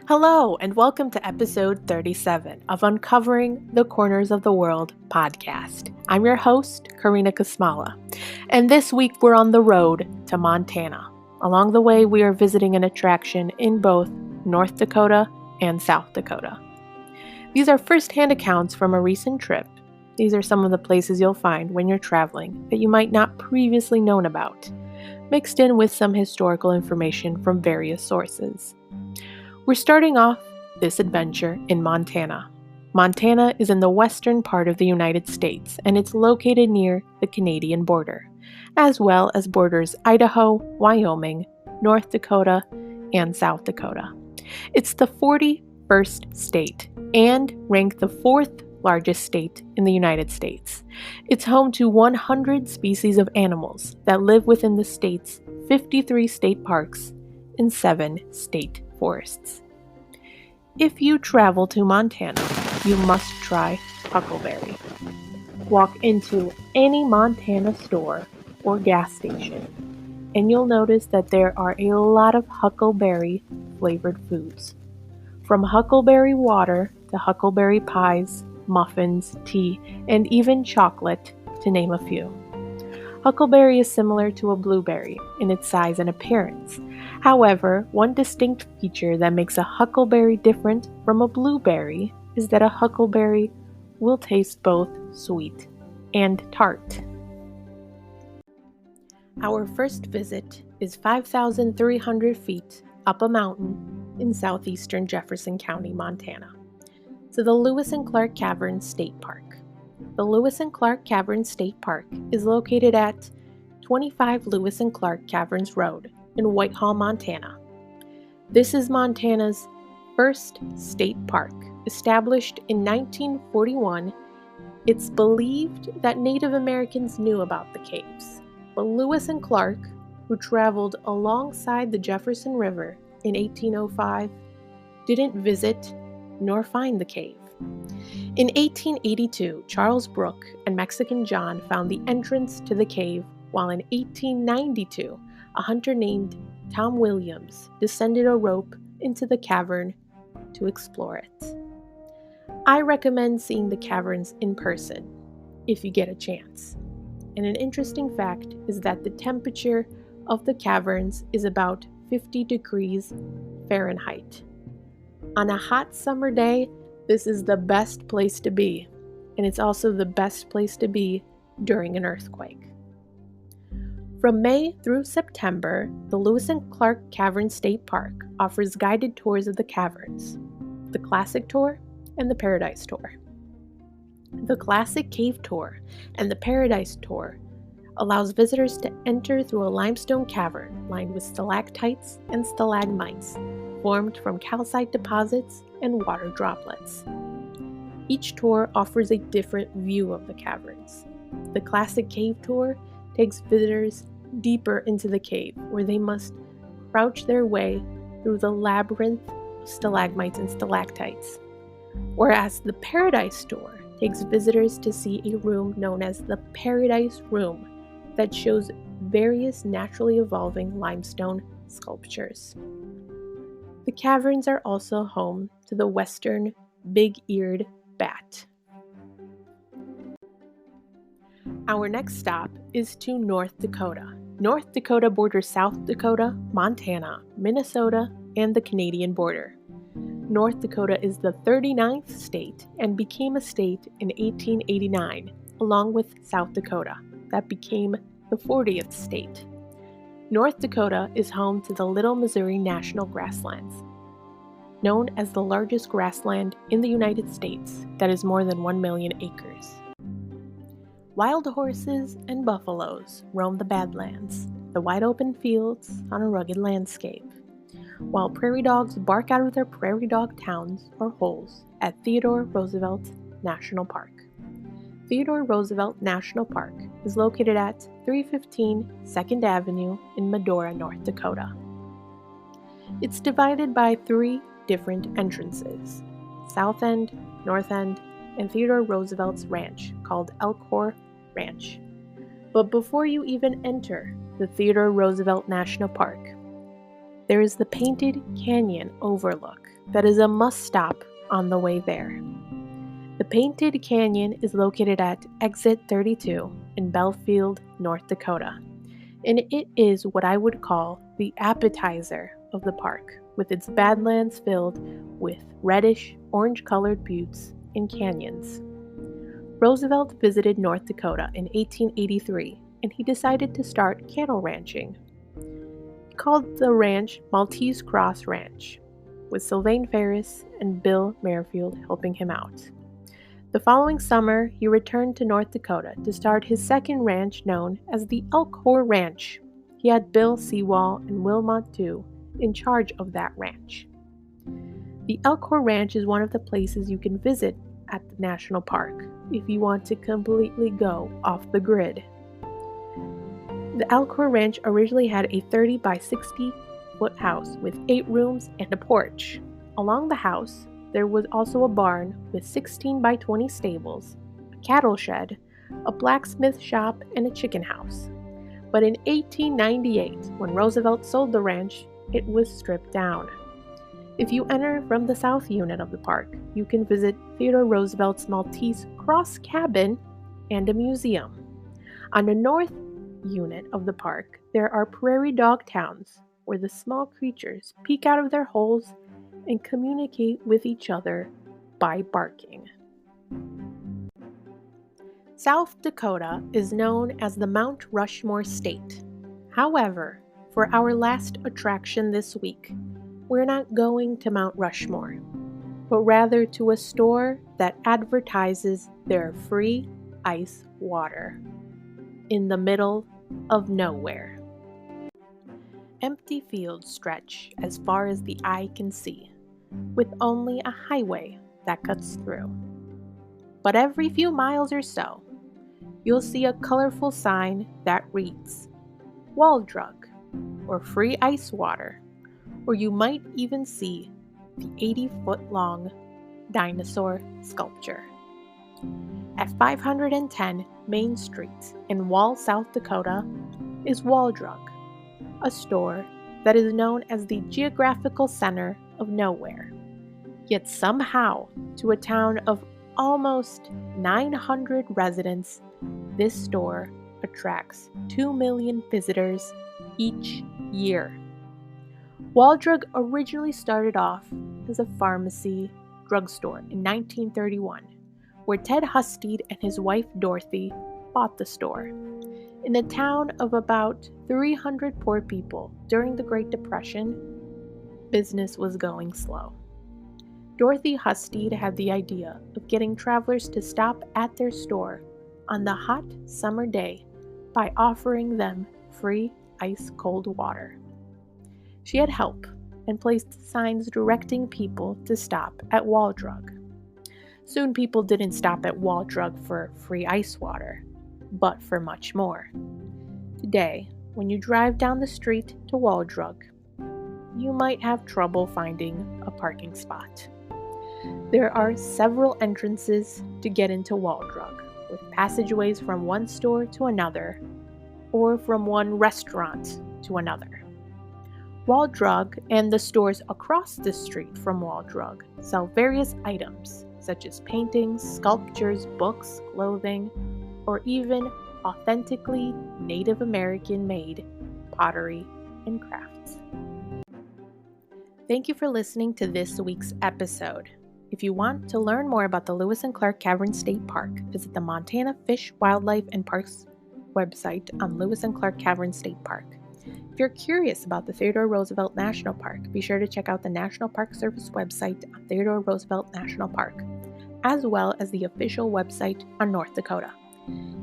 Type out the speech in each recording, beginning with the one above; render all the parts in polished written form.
Hello, and welcome to episode 37 of Uncovering the Corners of the World podcast. I'm your host, Karina Kasmala, and this week we're on the road to Montana. Along the way, we are visiting an attraction in both North Dakota and South Dakota. These are first-hand accounts from a recent trip. These are some of the places you'll find when you're traveling that you might not previously known about, mixed in with some historical information from various sources. We're starting off this adventure in Montana. Montana is in the western part of the United States, and it's located near the Canadian border, as well as borders Idaho, Wyoming, North Dakota, and South Dakota. It's the 41st state and ranked the 4th largest state in the United States. It's home to 100 species of animals that live within the state's 53 state parks and 7 state forests. If you travel to Montana, you must try huckleberry. Walk into any Montana store or gas station, and you'll notice that there are a lot of huckleberry flavored foods. From huckleberry water to huckleberry pies, muffins, tea, and even chocolate, to name a few. Huckleberry is similar to a blueberry in its size and appearance. However, one distinct feature that makes a huckleberry different from a blueberry is that a huckleberry will taste both sweet and tart. Our first visit is 5,300 feet up a mountain in southeastern Jefferson County, Montana, to the Lewis and Clark Caverns State Park. The Lewis and Clark Caverns State Park is located at 25 Lewis and Clark Caverns Road in Whitehall, Montana. This is Montana's first state park, established in 1941. It's believed that Native Americans knew about the caves, but Lewis and Clark, who traveled alongside the Jefferson River in 1805, didn't visit nor find the cave. In 1882, Charles Brooke and Mexican John found the entrance to the cave, while in 1892, a hunter named Tom Williams descended a rope into the cavern to explore it. I recommend seeing the caverns in person if you get a chance. And an interesting fact is that the temperature of the caverns is about 50 degrees Fahrenheit. On a hot summer day, this is the best place to be, and it's also the best place to be during an earthquake. From May through September, the Lewis and Clark Caverns State Park offers guided tours of the caverns, the Classic Tour and the Paradise Tour. The Classic Cave Tour and the Paradise Tour allows visitors to enter through a limestone cavern lined with stalactites and stalagmites formed from calcite deposits and water droplets. Each tour offers a different view of the caverns. The Classic Cave Tour takes visitors deeper into the cave, where they must crouch their way through the labyrinth of stalagmites and stalactites. Whereas the Paradise Tour takes visitors to see a room known as the Paradise Room that shows various naturally evolving limestone sculptures. The caverns are also home to the western big-eared bat. Our next stop is to North Dakota. North Dakota borders South Dakota, Montana, Minnesota, and the Canadian border. North Dakota is the 39th state and became a state in 1889, along with South Dakota, that became the 40th state. North Dakota is home to the Little Missouri National Grasslands, known as the largest grassland in the United States that is more than 1 million acres. Wild horses and buffaloes roam the Badlands, the wide open fields on a rugged landscape, while prairie dogs bark out of their prairie dog towns or holes at Theodore Roosevelt National Park. Theodore Roosevelt National Park is located at 315 2nd Avenue in Medora, North Dakota. It's divided by 3 different entrances: South End, North End, and Theodore Roosevelt's ranch called Elkhorn Ranch. But before you even enter the Theodore Roosevelt National Park, there is the Painted Canyon Overlook that is a must-stop on the way there. The Painted Canyon is located at Exit 32 in Belfield, North Dakota, and it is what I would call the appetizer of the park, with its badlands filled with reddish, orange-colored buttes and canyons. Roosevelt visited North Dakota in 1883, and he decided to start cattle ranching. He called the ranch Maltese Cross Ranch, with Sylvain Ferris and Bill Merrifield helping him out. The following summer, he returned to North Dakota to start his second ranch known as the Elkhorn Ranch. He had Bill Sewall and Wilmot Dew in charge of that ranch. The Elkhorn Ranch is one of the places you can visit at the national park if you want to completely go off the grid. The Elkhorn Ranch originally had a 30 by 60 foot house with 8 rooms and a porch. Along the house, there was also a barn with 16 by 20 stables, a cattle shed, a blacksmith shop, and a chicken house. But in 1898, when Roosevelt sold the ranch, it was stripped down. If you enter from the south unit of the park, you can visit Theodore Roosevelt's Maltese Cross Cabin and a museum. On the north unit of the park, there are prairie dog towns where the small creatures peek out of their holes and communicate with each other by barking. South Dakota is known as the Mount Rushmore State. However, for our last attraction this week, we're not going to Mount Rushmore, but rather to a store that advertises their free ice water in the middle of nowhere. Empty fields stretch as far as the eye can see, with only a highway that cuts through. But every few miles or so, you'll see a colorful sign that reads, Wall Drug, or free ice water, or you might even see the 80-foot-long dinosaur sculpture. At 510 Main Street in Wall, South Dakota, is Wall Drug, a store that is known as the geographical center of nowhere. Yet somehow, to a town of almost 900 residents, this store attracts 2 million visitors each year. Wall Drug originally started off as a pharmacy drugstore in 1931, where Ted Husted and his wife Dorothy bought the store. In a town of about 300 poor people during the Great Depression, business was going slow. Dorothy Husted had the idea of getting travelers to stop at their store on the hot summer day by offering them free ice-cold water. She had help and placed signs directing people to stop at Wall Drug. Soon people didn't stop at Wall Drug for free ice water, but for much more. Today, when you drive down the street to Wall Drug, you might have trouble finding a parking spot. There are several entrances to get into Wall Drug, with passageways from one store to another, or from one restaurant to another. Wall Drug and the stores across the street from Wall Drug sell various items, such as paintings, sculptures, books, clothing, or even authentically Native American made pottery and crafts. Thank you for listening to this week's episode. If you want to learn more about the Lewis and Clark Caverns State Park, visit the Montana Fish, Wildlife, and Parks website on Lewis and Clark Caverns State Park. If you're curious about the Theodore Roosevelt National Park, be sure to check out the National Park Service website on Theodore Roosevelt National Park, as well as the official website on North Dakota.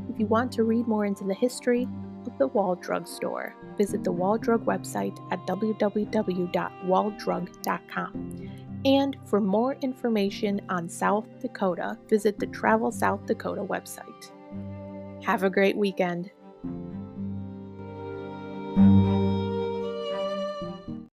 If you want to read more into the history of the Wall Drug store, visit the Wall Drug website at www.walldrug.com. And for more information on South Dakota, visit the Travel South Dakota website. Have a great weekend.